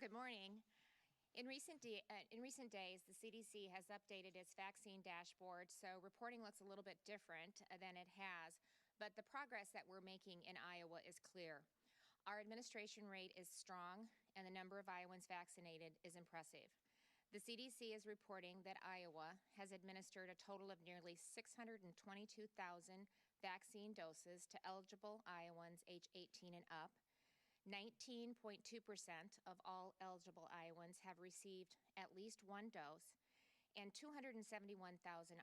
good morning. In recent days, the CDC has updated its vaccine dashboard, so reporting looks a little bit different than it has, but the progress that we're making in Iowa is clear. Our administration rate is strong, and the number of Iowans vaccinated is impressive. The CDC is reporting that Iowa has administered a total of nearly 622,000 vaccine doses to eligible Iowans age 18 and up. 19.2% of all eligible Iowans have received at least one dose, and 271,000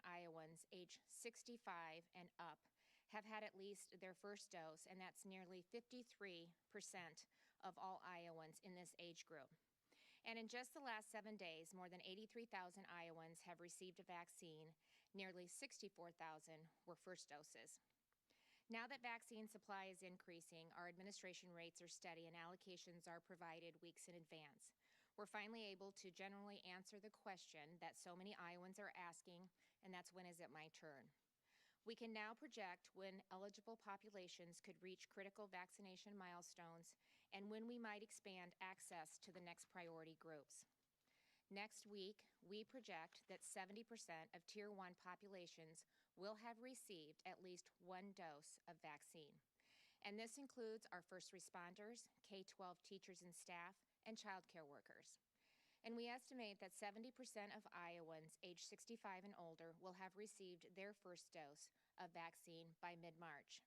Iowans age 65 and up have had at least their first dose, and that's nearly 53% of all Iowans in this age group. And in just the last 7 days, more than 83,000 Iowans have received a vaccine. Nearly 64,000 were first doses. Now that vaccine supply is increasing, our administration rates are steady and allocations are provided weeks in advance. We're finally able to generally answer the question that so many Iowans are asking, and that's, when is it my turn? We can now project when eligible populations could reach critical vaccination milestones and when we might expand access to the next priority groups. Next week, we project that 70% of Tier 1 populations will have received at least one dose of vaccine. And this includes our first responders, K-12 teachers and staff, and child care workers. And we estimate that 70% of Iowans age 65 and older will have received their first dose of vaccine by mid-March.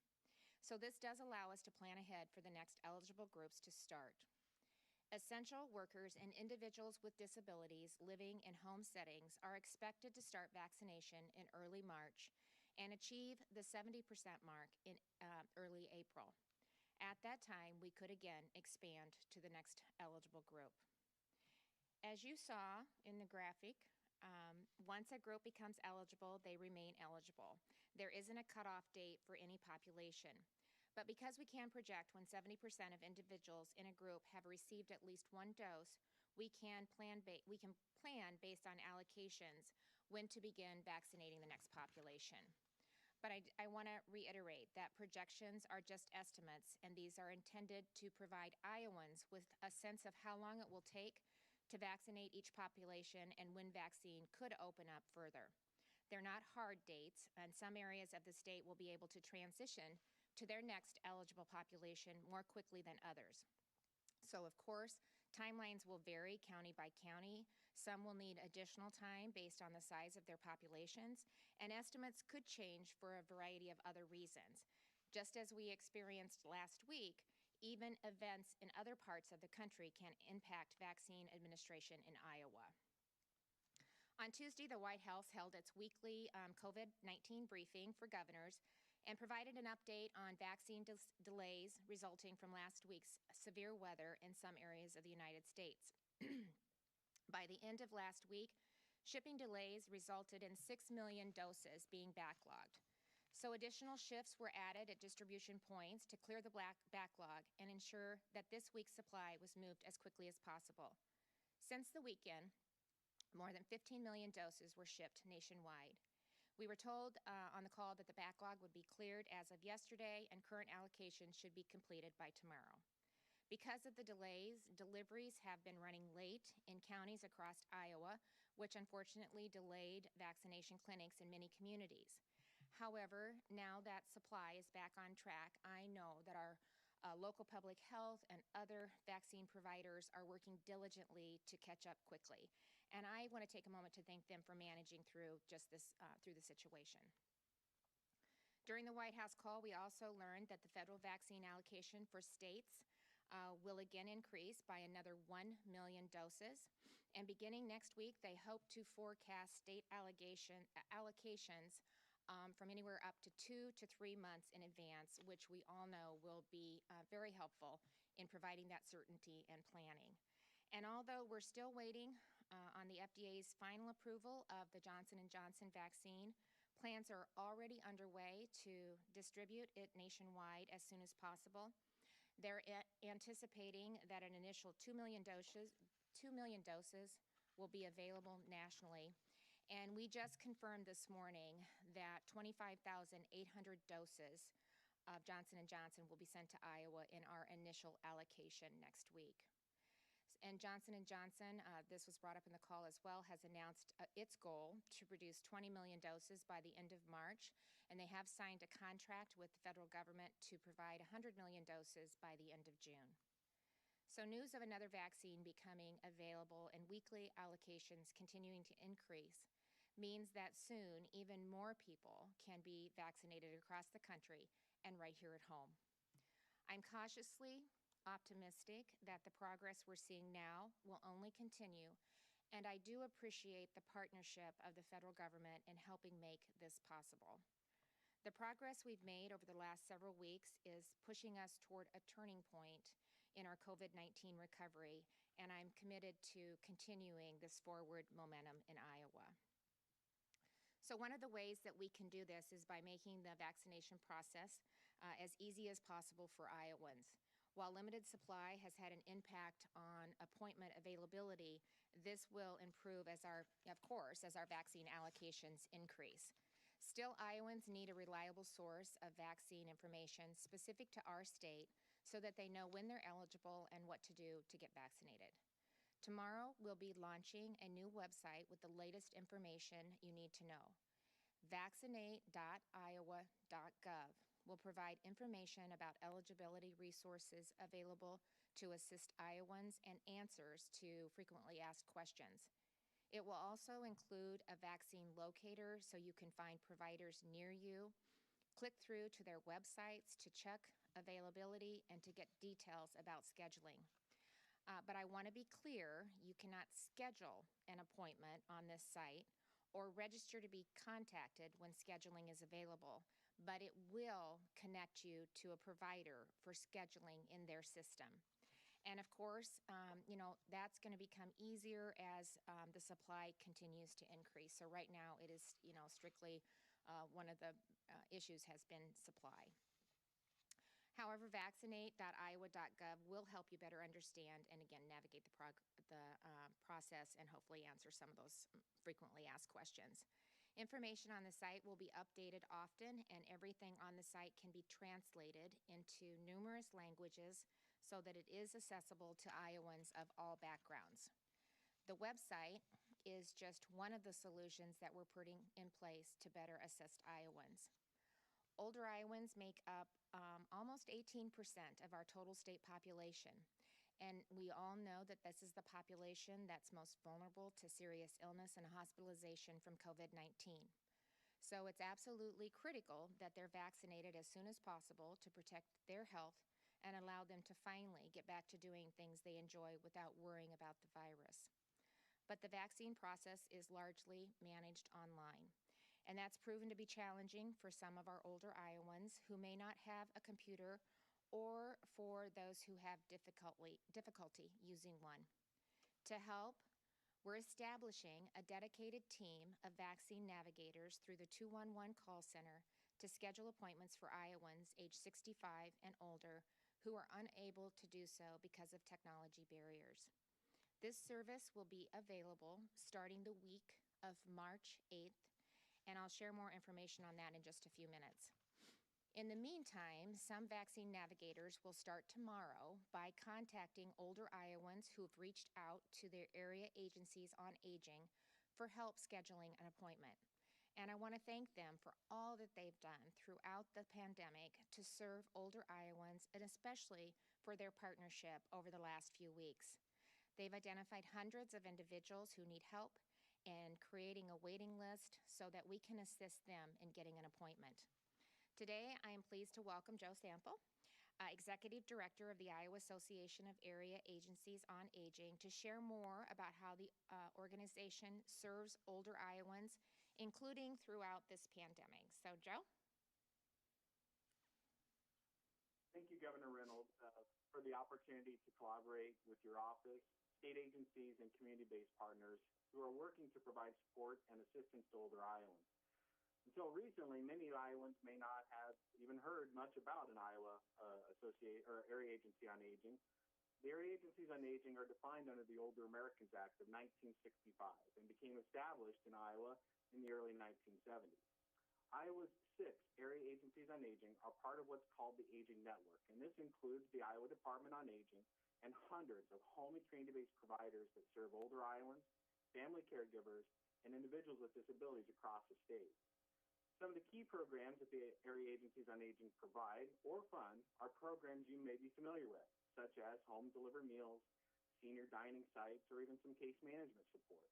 So this does allow us to plan ahead for the next eligible groups to start. Essential workers and individuals with disabilities living in home settings are expected to start vaccination in early March and achieve the 70% mark in early April. At that time, we could again expand to the next eligible group. As you saw in the graphic, once a group becomes eligible, they remain eligible. There isn't a cutoff date for any population. But because we can project when 70% of individuals in a group have received at least one dose, we can plan based on allocations when to begin vaccinating the next population. But I want to reiterate that projections are just estimates, and these are intended to provide Iowans with a sense of how long it will take to vaccinate each population and when vaccine could open up further. They're not hard dates, and some areas of the state will be able to transition to their next eligible population more quickly than others. So, of course, timelines will vary county by county. Some will need additional time based on the size of their populations, and estimates could change for a variety of other reasons. Just as we experienced last week, even events in other parts of the country can impact vaccine administration in Iowa. On Tuesday, the White House held its weekly COVID-19 briefing for governors and provided an update on vaccine delays resulting from last week's severe weather in some areas of the United States. By the end of last week, shipping delays resulted in 6 million doses being backlogged. So additional shifts were added at distribution points to clear the backlog and ensure that this week's supply was moved as quickly as possible. Since the weekend, more than 15 million doses were shipped nationwide. We were told on the call that the backlog would be cleared as of yesterday and current allocations should be completed by tomorrow. Because of the delays, deliveries have been running late in counties across Iowa, which unfortunately delayed vaccination clinics in many communities. However, now that supply is back on track, I know that our local public health and other vaccine providers are working diligently to catch up quickly. And I want to take a moment to thank them for managing through just this, through the situation. During the White House call, we also learned that the federal vaccine allocation for states will again increase by another 1 million doses. And beginning next week, they hope to forecast state allocations from anywhere up to 2 to 3 months in advance, which we all know will be very helpful in providing that certainty and planning. And although we're still waiting on the FDA's final approval of the Johnson & Johnson vaccine, plans are already underway to distribute it nationwide as soon as possible. They're anticipating that an initial 2 million doses will be available nationally. And we just confirmed this morning that 25,800 doses of Johnson & Johnson will be sent to Iowa in our initial allocation next week. And Johnson & Johnson, this was brought up in the call as well, has announced its goal to produce 20 million doses by the end of March, and they have signed a contract with the federal government to provide 100 million doses by the end of June. So news of another vaccine becoming available and weekly allocations continuing to increase means that soon even more people can be vaccinated across the country and right here at home. I'm cautiously optimistic that the progress we're seeing now will only continue, and I do appreciate the partnership of the federal government in helping make this possible. The progress we've made over the last several weeks is pushing us toward a turning point in our COVID-19 recovery, and I'm committed to continuing this forward momentum in Iowa. So one of the ways that we can do this is by making the vaccination process as easy as possible for Iowans. While limited supply has had an impact on appointment availability, this will improve as our vaccine allocations increase. Still, Iowans need a reliable source of vaccine information specific to our state so that they know when they're eligible and what to do to get vaccinated. Tomorrow, we'll be launching a new website with the latest information you need to know. Vaccinate.iowa.gov will provide information about eligibility resources available to assist Iowans and answers to frequently asked questions. It will also include a vaccine locator so you can find providers near you, click through to their websites to check availability and to get details about scheduling. But I want to be clear, you cannot schedule an appointment on this site or register to be contacted when scheduling is available, but it will connect you to a provider for scheduling in their system. And of course, that's going to become easier as the supply continues to increase. So right now it is, strictly one of the issues has been supply. However, vaccinate.iowa.gov will help you better understand and again navigate the process and hopefully answer some of those frequently asked questions. Information on the site will be updated often, and everything on the site can be translated into numerous languages so that it is accessible to Iowans of all backgrounds. The website is just one of the solutions that we're putting in place to better assist Iowans. Older Iowans make up almost 18% of our total state population, and we all know that this is the population that's most vulnerable to serious illness and hospitalization from COVID-19. So it's absolutely critical that they're vaccinated as soon as possible to protect their health and allow them to finally get back to doing things they enjoy without worrying about the virus. But the vaccine process is largely managed online. And that's proven to be challenging for some of our older Iowans who may not have a computer or for those who have difficulty using one. To help, we're establishing a dedicated team of vaccine navigators through the 211 call center to schedule appointments for Iowans age 65 and older who are unable to do so because of technology barriers. This service will be available starting the week of March 8th, and I'll share more information on that in just a few minutes. In the meantime, some vaccine navigators will start tomorrow by contacting older Iowans who have reached out to their area agencies on aging for help scheduling an appointment. And I want to thank them for all that they've done throughout the pandemic to serve older Iowans, and especially for their partnership over the last few weeks. They've identified hundreds of individuals who need help and creating a waiting list so that we can assist them in getting an appointment. Today, I am pleased to welcome Joe Sample, Executive Director of the Iowa Association of Area Agencies on Aging, to share more about how the organization serves older Iowans, including throughout this pandemic. So, Joe? Thank you, Governor Reynolds, for the opportunity to collaborate with your office, state agencies, and community-based partners who are working to provide support and assistance to older Iowans. Until recently, many Iowans may not have even heard much about an Iowa Area Agency on Aging. The Area Agencies on Aging are defined under the Older Americans Act of 1965 and became established in Iowa in the early 1970s. Iowa's 6 Area Agencies on Aging are part of what's called the Aging Network, and this includes the Iowa Department on Aging and hundreds of home and community-based providers that serve older Iowans, family caregivers, and individuals with disabilities across the state. Some of the key programs that the area agencies on aging provide or fund are programs you may be familiar with, such as home-delivered meals, senior dining sites, or even some case management support.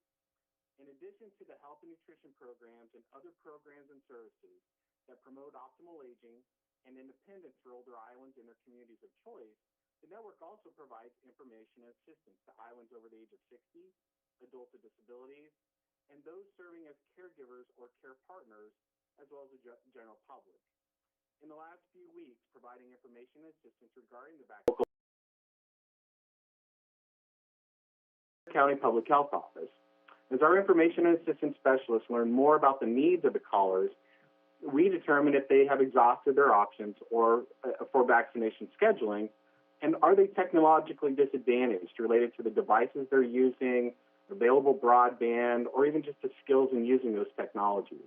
In addition to the health and nutrition programs and other programs and services that promote optimal aging and independence for older Iowans in their communities of choice, the network also provides information and assistance to Iowans over the age of 60, adults with disabilities, and those serving as caregivers or care partners, as well as the general public. In the last few weeks, providing information and assistance regarding the vaccine, County Public Health Office. As our information and assistance specialists learn more about the needs of the callers, we determine if they have exhausted their options or for vaccination scheduling, and are they technologically disadvantaged related to the devices they're using, available broadband, or even just the skills in using those technologies.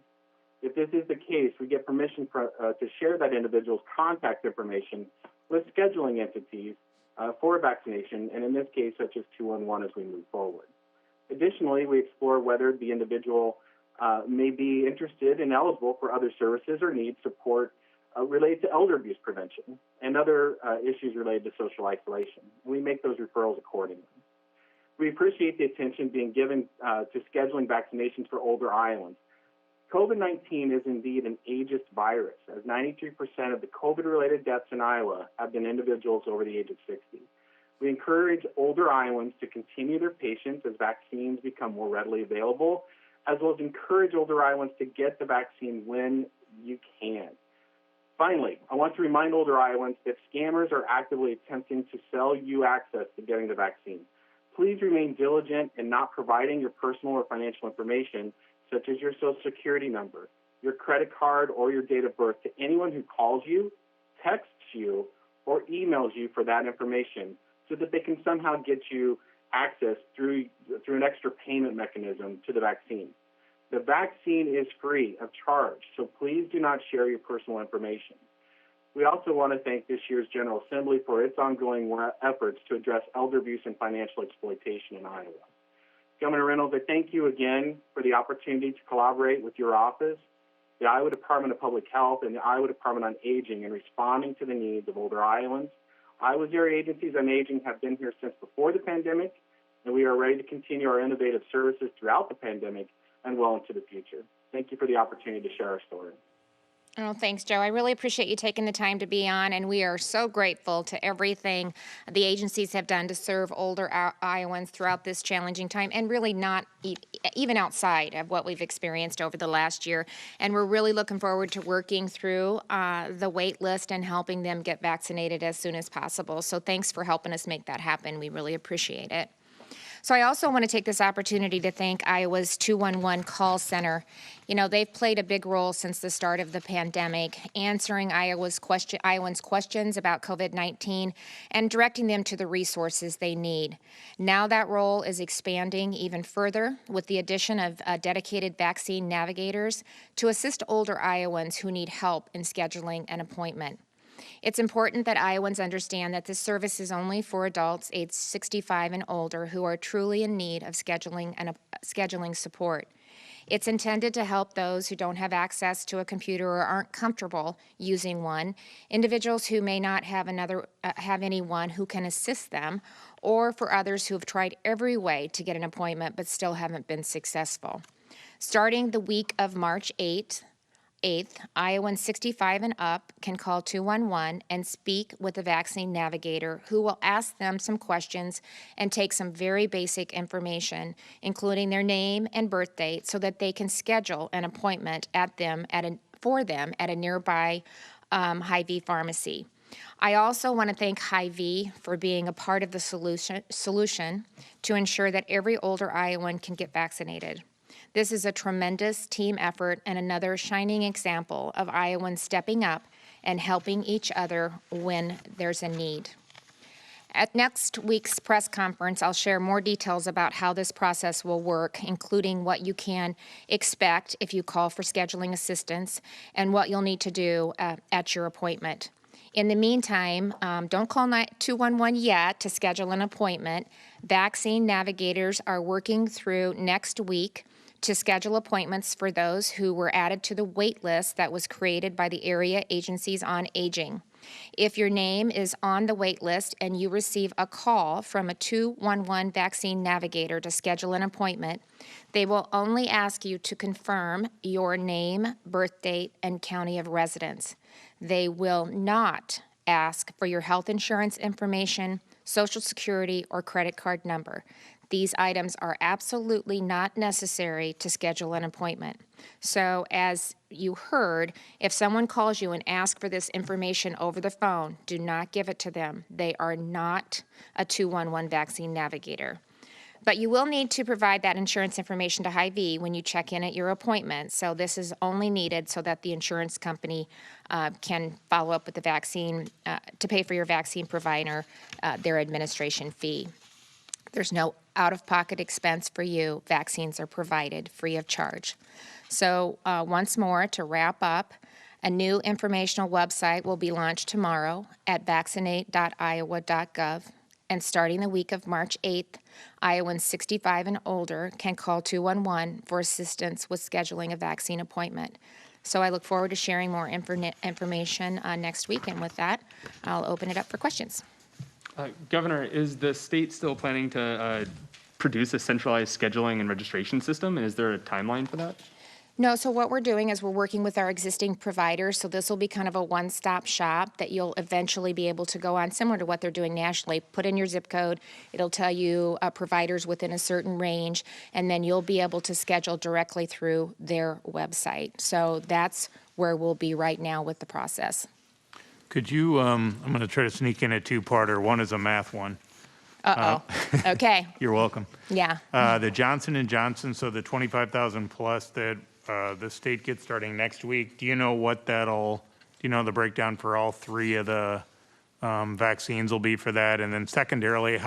If this is the case, we get permission to share that individual's contact information with scheduling entities for vaccination, and in this case, such as 211 as we move forward. Additionally, we explore whether the individual may be interested and eligible for other services or needs support related to elder abuse prevention and other issues related to social isolation. We make those referrals accordingly. We appreciate the attention being given to scheduling vaccinations for older Iowans. COVID-19 is indeed an ageist virus, as 93% of the COVID-related deaths in Iowa have been individuals over the age of 60. We encourage older Iowans to continue their patience as vaccines become more readily available, as well as encourage older Iowans to get the vaccine when you can. Finally, I want to remind older Iowans that scammers are actively attempting to sell you access to getting the vaccine. Please remain diligent in not providing your personal or financial information, such as your Social Security number, your credit card, or your date of birth to anyone who calls you, texts you, or emails you for that information so that they can somehow get you access through an extra payment mechanism to the vaccine. The vaccine is free of charge, so please do not share your personal information. We also want to thank this year's General Assembly for its ongoing efforts to address elder abuse and financial exploitation in Iowa. Governor Reynolds, I thank you again for the opportunity to collaborate with your office, the Iowa Department of Public Health, and the Iowa Department on Aging in responding to the needs of older Iowans. Iowa's area agencies on aging have been here since before the pandemic, and we are ready to continue our innovative services throughout the pandemic and well into the future. Thank you for the opportunity to share our story. Oh, thanks, Joe. I really appreciate you taking the time to be on, and we are so grateful to everything the agencies have done to serve older Iowans throughout this challenging time, and really not even outside of what we've experienced over the last year. And we're really looking forward to working through the wait list and helping them get vaccinated as soon as possible. So thanks for helping us make that happen. We really appreciate it. So I also want to take this opportunity to thank Iowa's 211 call center. You know, they've played a big role since the start of the pandemic, answering Iowans' questions about COVID-19 and directing them to the resources they need. Now that role is expanding even further with the addition of dedicated vaccine navigators to assist older Iowans who need help in scheduling an appointment. It's important that Iowans understand that this service is only for adults aged 65 and older who are truly in need of scheduling support. It's intended to help those who don't have access to a computer or aren't comfortable using one, individuals who may not have anyone who can assist them, or for others who have tried every way to get an appointment but still haven't been successful. Starting the week of March 8th, Iowans 65 and up can call 211 and speak with a vaccine navigator who will ask them some questions and take some very basic information, including their name and birth date, so that they can schedule an appointment for them at a nearby Hy-Vee pharmacy. I also want to thank Hy-Vee for being a part of the solution to ensure that every older Iowan can get vaccinated. This is a tremendous team effort and another shining example of Iowans stepping up and helping each other when there's a need. At next week's press conference, I'll share more details about how this process will work, including what you can expect if you call for scheduling assistance and what you'll need to do at your appointment. In the meantime, don't call 211 yet to schedule an appointment. Vaccine navigators are working through next week to schedule appointments for those who were added to the wait list that was created by the Area Agencies on Aging. If your name is on the wait list and you receive a call from a 211 vaccine navigator to schedule an appointment, they will only ask you to confirm your name, birth date, and county of residence. They will not ask for your health insurance information, Social Security, or credit card number. These items are absolutely not necessary to schedule an appointment. So as you heard, if someone calls you and asks for this information over the phone, do not give it to them. They are not a 211 vaccine navigator. But you will need to provide that insurance information to Hy-Vee when you check in at your appointment. So this is only needed so that the insurance company can follow up with the vaccine, to pay for your vaccine provider, their administration fee. There's no out-of-pocket expense for you. Vaccines are provided free of charge. So once more, to wrap up, a new informational website will be launched tomorrow at vaccinate.iowa.gov. And starting the week of March 8th, Iowans 65 and older can call 211 for assistance with scheduling a vaccine appointment. So I look forward to sharing more information next week. And with that, I'll open it up for questions. Governor, is the state still planning to produce a centralized scheduling and registration system? And is there a timeline for that? No, so what we're doing is we're working with our existing providers, so this will be kind of a one-stop shop that you'll eventually be able to go on, similar to what they're doing nationally. Put in your zip code, it'll tell you providers within a certain range, and then you'll be able to schedule directly through their website. So that's where we'll be right now with the process. Could you, I'm going to try to sneak in a two-parter. One is a math one. Okay. You're welcome. Yeah. The Johnson & Johnson, so the 25,000 plus that the state gets starting next week, do you know what do you know the breakdown for all three of the vaccines will be for that? And then secondarily,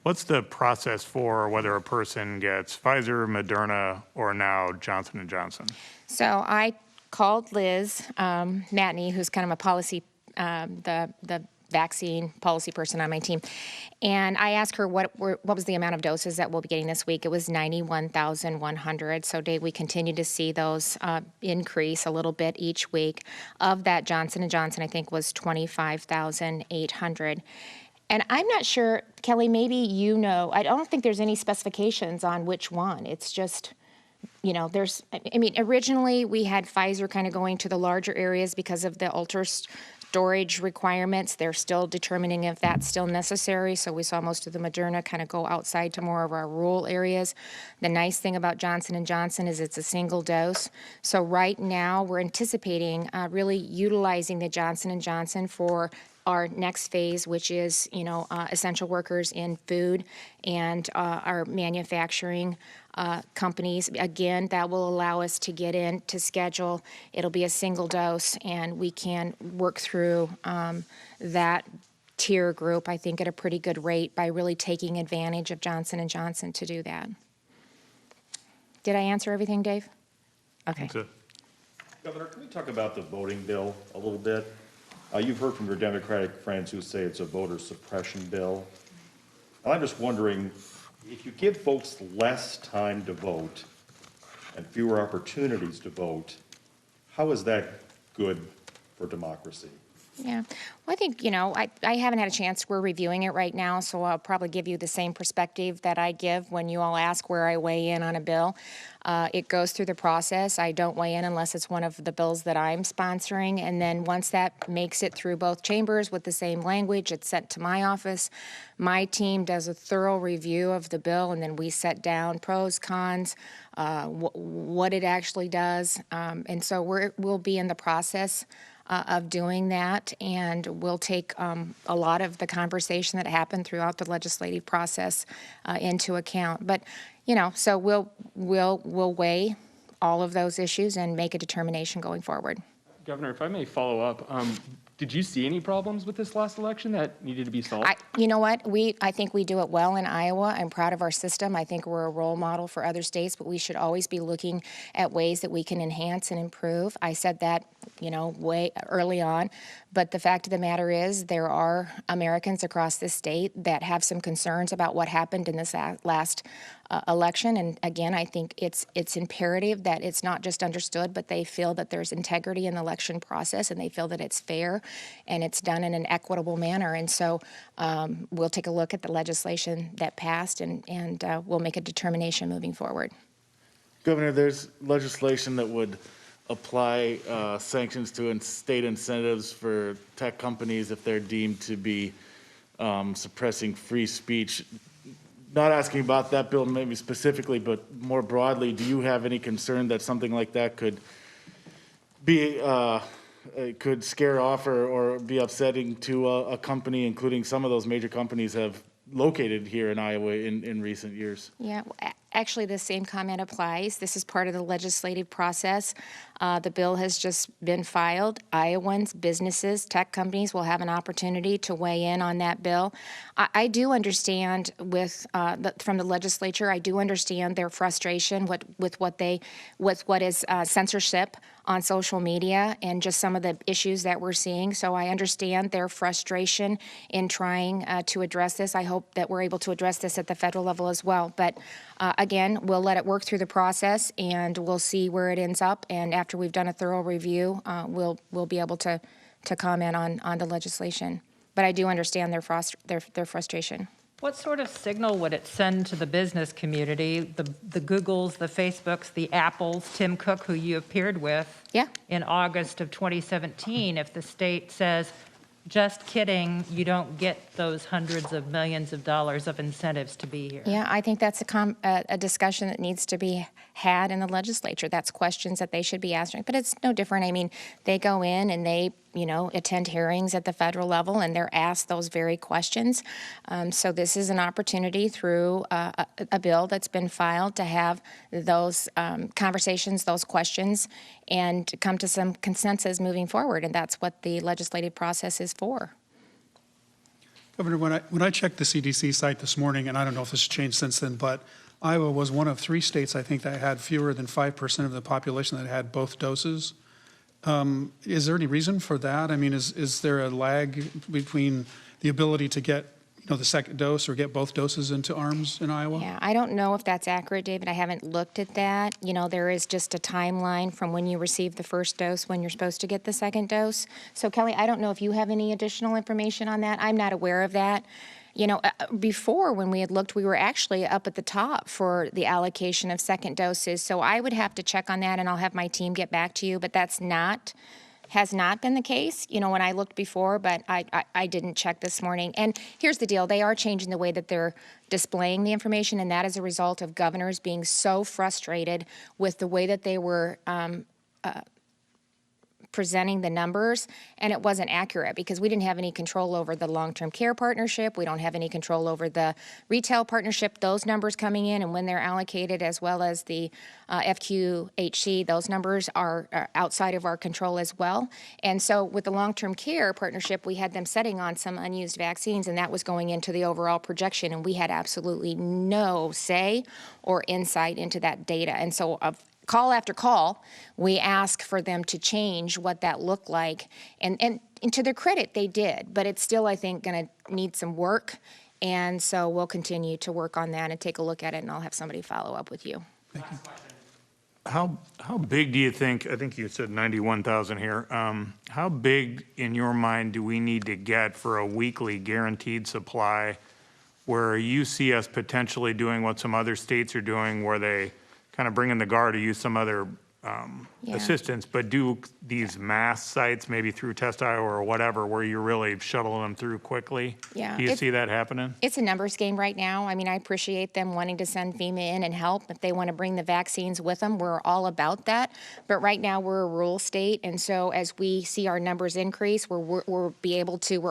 what's the process for whether a person gets Pfizer, Moderna, or now Johnson & Johnson? So I called Liz Matney, who's kind of a policy, the vaccine policy person on my team, and I asked her what was the amount of doses that we'll be getting this week. It was 91,100. So Dave, we continue to see those increase a little bit each week. Of that, Johnson & Johnson, I think, was 25,800. And I'm not sure, Kelly, maybe you know, I don't think there's any specifications on which one. It's just, you know, originally we had Pfizer kind of going to the larger areas because of the storage requirements. They're still determining if that's still necessary. So we saw most of the Moderna kind of go outside to more of our rural areas. The nice thing about Johnson & Johnson is it's a single dose. So right now we're anticipating really utilizing the Johnson & Johnson for our next phase, which is, essential workers in food and our manufacturing companies. Again, that will allow us to get in to schedule. It'll be a single dose, and we can work through that tier group, I think, at a pretty good rate by really taking advantage of Johnson & Johnson to do that. Did I answer everything, Dave? Okay. That's it. Governor, can we talk about the voting bill a little bit? You've heard from your Democratic friends who say it's a voter suppression bill. And I'm just wondering, if you give folks less time to vote and fewer opportunities to vote, how is that good for democracy? Yeah, well, I think, I haven't had a chance. We're reviewing it right now, so I'll probably give you the same perspective that I give when you all ask where I weigh in on a bill. It goes through the process. I don't weigh in unless it's one of the bills that I'm sponsoring, and then once that makes it through both chambers with the same language, it's sent to my office. My team does a thorough review of the bill, and then we set down pros, cons, what it actually does, and so we'll be in the process of doing that, and we'll take a lot of the conversation that happened throughout the legislative process into account. But so we'll weigh all of those issues and make a determination going forward. Governor, if I may follow up, Did you see any problems with this last election that needed to be solved? You know what? I think we do it well in Iowa. I'm proud of our system. I think we're a role model for other states, but we should always be looking at ways that we can enhance and improve. I said that, way early on. But the fact of the matter is there are Americans across this state that have some concerns about what happened in this last election. And again, I think it's imperative that it's not just understood, but they feel that there's integrity in the election process and they feel that it's fair and it's done in an equitable manner. And so we'll take a look at the legislation that passed and we'll make a determination moving forward. Governor, there's legislation that would apply sanctions to state incentives for tech companies if they're deemed to be suppressing free speech. Not asking about that bill maybe specifically, but more broadly, do you have any concern that something like that could be could scare off or be upsetting to a company, including some of those major companies have located here in Iowa in recent years? Yeah, actually, the same comment applies. This is part of the legislative process. The bill has just been filed. Iowans, businesses, tech companies will have an opportunity to weigh in on that bill. I do understand from the legislature, I do understand their frustration with what is censorship on social media and just some of the issues that we're seeing. So I understand their frustration in trying to address this. I hope that we're able to address this at the federal level as well. But again, we'll let it work through the process and we'll see where it ends up. And after we've done a thorough review, we'll be able to comment on the legislation. But I do understand their frustration. What sort of signal would it send to the business community, the Googles, the Facebooks, the Apples, Tim Cook, who you appeared with in August of 2017, if the state says, just kidding, you don't get those hundreds of millions of dollars of incentives to be here? Yeah, I think that's a discussion that needs to be had in the legislature. That's questions that they should be answering. But it's no different. I mean, they go in and they attend hearings at the federal level, and they're asked those very questions. So this is an opportunity through a bill that's been filed to have those conversations, those questions, and to come to some consensus moving forward. And that's what the legislative process is for. Governor, when I checked the CDC site this morning, and I don't know if this has changed since then, but Iowa was one of 3 states, I think, that had fewer than 5% of the population that had both doses. Is there any reason for that? I mean, is there a lag between the ability to get, the second dose or get both doses into arms in Iowa? Yeah, I don't know if that's accurate, David. I haven't looked at that. There is just a timeline from when you receive the first dose, when you're supposed to get the second dose. So, Kelly, I don't know if you have any additional information on that. I'm not aware of that. Before when we had looked, we were actually up at the top for the allocation of second doses. So I would have to check on that, and I'll have my team get back to you. But has not been the case, when I looked before, but I didn't check this morning. And here's the deal. They are changing the way that they're displaying the information, and that is a result of governors being so frustrated with the way that they were presenting the numbers, and it wasn't accurate because we didn't have any control over the long-term care partnership. We don't have any control over the retail partnership, those numbers coming in and when they're allocated, as well as the FQHC. Those numbers are outside of our control as well. And so with the long-term care partnership, we had them setting on some unused vaccines, and that was going into the overall projection, and we had absolutely no say or insight into that data. And so call after call, we ask for them to change what that looked like. And to their credit, they did. But it's still, I think, going to need some work. And so we'll continue to work on that and take a look at it, and I'll have somebody follow up with you. Thank you. How big do you think, I think you said 91,000 here, how big in your mind do we need to get for a weekly guaranteed supply where you see us potentially doing what some other states are doing, where they kind of bring in the guard or use some other assistance, but do these mass sites maybe through Test Iowa or whatever where you're really shuttling them through quickly? Yeah. Do you see that happening? It's a numbers game right now. I mean, I appreciate them wanting to send FEMA in and help. If they want to bring the vaccines with them, we're all about that. But right now we're a rural state, and so as we see our numbers increase, we're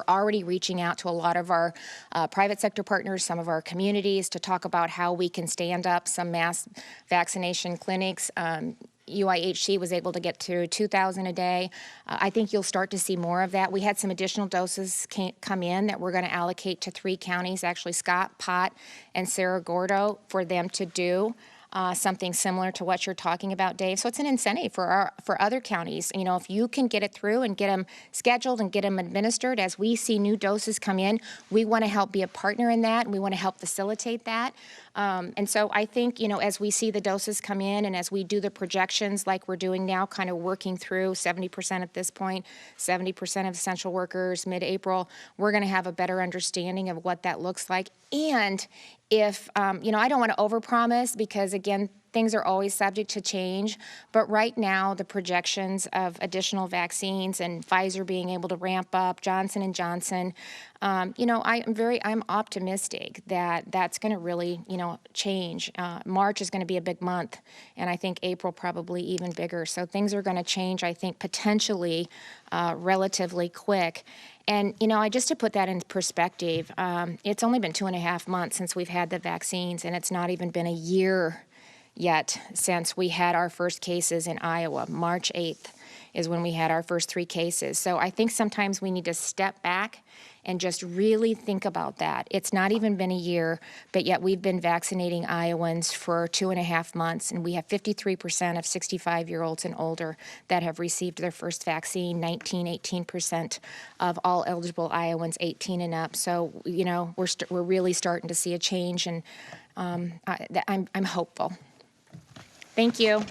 already reaching out to a lot of our private sector partners, some of our communities, to talk about how we can stand up some mass vaccination clinics. UIHC was able to get to 2,000 a day. I think you'll start to see more of that. We had some additional doses come in that we're going to allocate to 3 counties, actually Scott, Pott, and Cerro Gordo, for them to do something similar to what you're talking about, Dave. So it's an incentive for other counties. You know, if you can get it through and get them scheduled and get them administered, as we see new doses come in, we want to help be a partner in that, and we want to help facilitate that. And so I think, you know, as we see the doses come in and as we do the projections like we're doing now, kind of working through 70% at this point, 70% of essential workers mid-April, we're going to have a better understanding of what that looks like. And if, you know, I don't want to overpromise because, again, things are always subject to change, but right now the projections of additional vaccines and Pfizer being able to ramp up, Johnson & Johnson, you know, I'm optimistic that that's going to really, you know, change. March is going to be a big month, and I think April probably even bigger. So things are going to change, I think, potentially relatively quick. And, you know, just to put that in perspective, it's only been 2.5 months since we've had the vaccines, and it's not even been a year yet since we had our first cases in Iowa. March 8th is when we had our first 3 cases. So I think sometimes we need to step back and just really think about that. It's not even been a year, but yet we've been vaccinating Iowans for 2.5 months, and we have 53% of 65-year-olds and older that have received their first vaccine, 18% of all eligible Iowans 18 and up. So, you know, we're really starting to see a change, and I'm hopeful. Thank you.